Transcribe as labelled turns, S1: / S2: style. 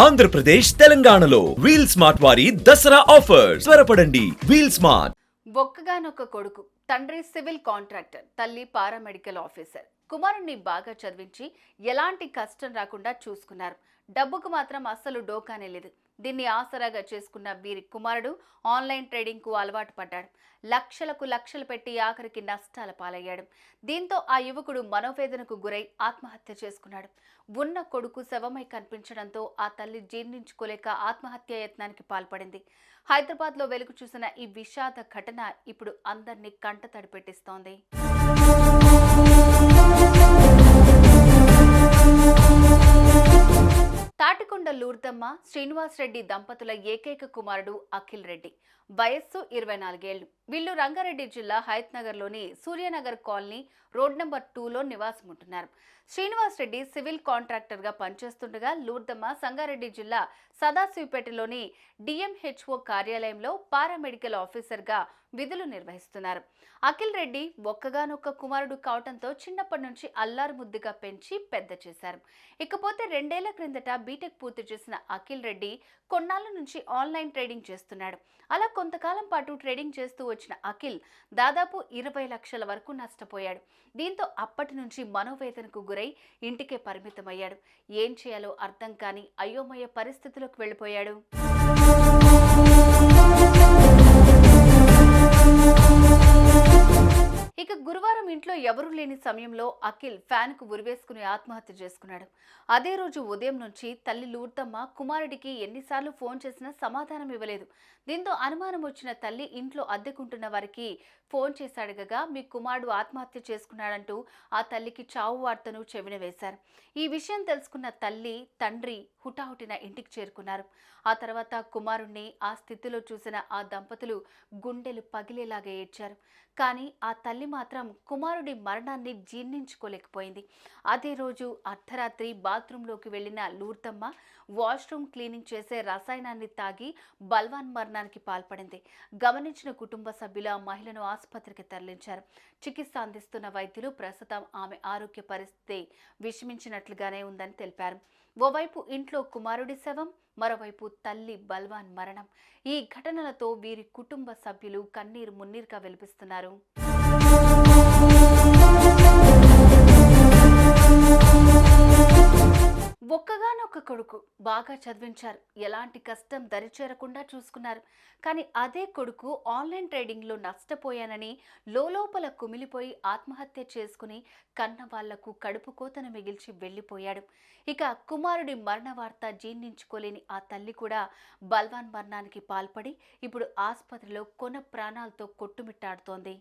S1: ఆంధ్రప్రదేశ్ తెలంగాణలో wheel smart వారి Dasara offer త్వరపడండి. Wheel smart.
S2: ఒక్కగానొక్క కొడుకు, తండ్రి సివిల్ కాంట్రాక్టర్, తల్లి పారామెడికల్ ఆఫీసర్. కుమారుణ్ణి బాగా చదివించి ఎలాంటి కష్టం రాకుండా చూసుకున్నారు. డబ్బుకు మాత్రం అస్సలు డోకానే లేదు. దీన్ని ఆసరాగా చేసుకున్న వీరి కుమారుడు ఆన్లైన్ ట్రేడింగ్ కు అలవాటు పడ్డాడు. లక్షలు పెట్టి ఆఖరికి నష్టాల పాలయ్యాడు. దీంతో ఆ యువకుడు మనోవేదనకు గురై ఆత్మహత్య చేసుకున్నాడు. ఉన్న కొడుకు శవమై కనిపించడంతో ఆ తల్లి జీర్ణించుకోలేక ఆత్మహత్య యత్నానికి పాల్పడింది. హైదరాబాద్ లో వెలుగు చూసిన ఈ విషాద ఘటన ఇప్పుడు అందరినీ కంటతడి పెట్టిస్తోంది. తాటికొండ లూర్దమ్మ శ్రీనివాస్ రెడ్డి దంపతుల ఏకైక కుమారుడు అఖిల్ రెడ్డి. వయస్సు 24 ఏళ్లు. వీళ్ళు రంగారెడ్డి జిల్లా హయత్ నగర్ లోని సూర్యనగర్ కాలనీ రోడ్ నెంబర్ 2లో నివాసం ఉంటున్నారు. శ్రీనివాస్ రెడ్డి సివిల్ కాంట్రాక్టర్ గా పనిచేస్తుండగా లూర్దమ్మ సంగారెడ్డి జిల్లా సదాశివపేటలోని డిఎంహెచ్ఓ కార్యాలయంలో పారామెడికల్ ఆఫీసర్ గా విధులు నిర్వహిస్తున్నారు. అఖిల్ రెడ్డి ఒక్కగానొక్క కుమారుడు కావడంతో చిన్నప్పటి నుంచి అల్లారు ముద్దుగా పెంచి పెద్ద చేశారు. ఇకపోతే 2 ఏళ్ల క్రిందట బీటెక్ పూర్తి చేసిన అఖిల్ రెడ్డి కొన్నాళ్ల నుంచి ఆన్లైన్ ట్రేడింగ్ చేస్తున్నాడు. అలా కొంతకాలం పాటు ట్రేడింగ్ చేస్తూ వచ్చిన అఖిల్ దాదాపు 20 లక్షల వరకు నష్టపోయాడు. దీంతో అప్పటి నుంచి మనోవేదనకు గురై ఇంటికే పరిమితమయ్యాడు. ఏం చేయాలో అర్థం కాని అయోమయ పరిస్థితిలోకి వెళ్ళిపోయాడు. ఇక గురువారం ఇంట్లో ఎవరూ లేని సమయంలో అఖిల్ ఫ్యాన్ కు ఉరివేసుకుని ఆత్మహత్య చేసుకున్నాడు. అదే రోజు ఉదయం నుంచి తల్లి లూర్దమ్మ కుమారుడికి ఎన్నిసార్లు ఫోన్ చేసినా సమాధానం ఇవ్వలేదు. దీంతో అనుమానం వచ్చిన తల్లి ఇంట్లో అద్దెకుంటున్న వారికి ఫోన్ చేసి అడగగా మీ కుమారుడు ఆత్మహత్య చేసుకున్నాడంటూ ఆ తల్లికి చావు వార్తను చెవిన వేశారు. ఈ విషయం తెలుసుకున్న తల్లి తండ్రి హుటాహుటిన ఇంటికి చేరుకున్నారు. ఆ తర్వాత కుమారుణ్ణి ఆ స్థితిలో చూసిన ఆ దంపతులు గుండెలు పగిలేలాగా ఏడ్చారు. కానీ ఆ తల్లి మాత్రం కుమారుడి మరణాన్ని జీర్ణించుకోలేకపోయింది. అదే రోజు అర్ధరాత్రి బాత్రూంలోకి వెళ్లిన లూర్దమ్మ వాష్రూమ్ క్లీనింగ్ చేసే రసాయనాన్ని తాగి బల్వాన్ మరణానికి పాల్పడింది. గమనించిన కుటుంబ సభ్యులు ఆ మహిళను ఆసుపత్రికి తరలించారు. చికిత్స అందిస్తున్న వైద్యులు ప్రస్తుతం ఆమె ఆరోగ్య పరిస్థితి విషమించినట్లుగానే ఉందని తెలిపారు. ఓవైపు ఇంట్లో కుమారుడి శవం, మరోవైపు తల్లి బల్వాన్ మరణం. ఈ ఘటనలతో వీరి కుటుంబ సభ్యులు కన్నీరు మున్నీరుగా వెలిపిస్తున్నారు. ఒక్కగానొక్క కొడుకు, బాగా చదివించారు, ఎలాంటి కష్టం దరిచేరకుండా చూసుకున్నారు. కానీ అదే కొడుకు ఆన్లైన్ ట్రేడింగ్లో నష్టపోయానని లోపల కుమిలిపోయి ఆత్మహత్య చేసుకుని కన్న వాళ్లకు కడుపు కోతను మిగిల్చి వెళ్లిపోయాడు. ఇక కుమారుడి మరణ వార్త జీర్ణించుకోలేని ఆ తల్లి కూడా బల్వాన్ మరణానికి పాల్పడి ఇప్పుడు ఆసుపత్రిలో కొన ప్రాణాలతో కొట్టుమిట్టాడుతోంది.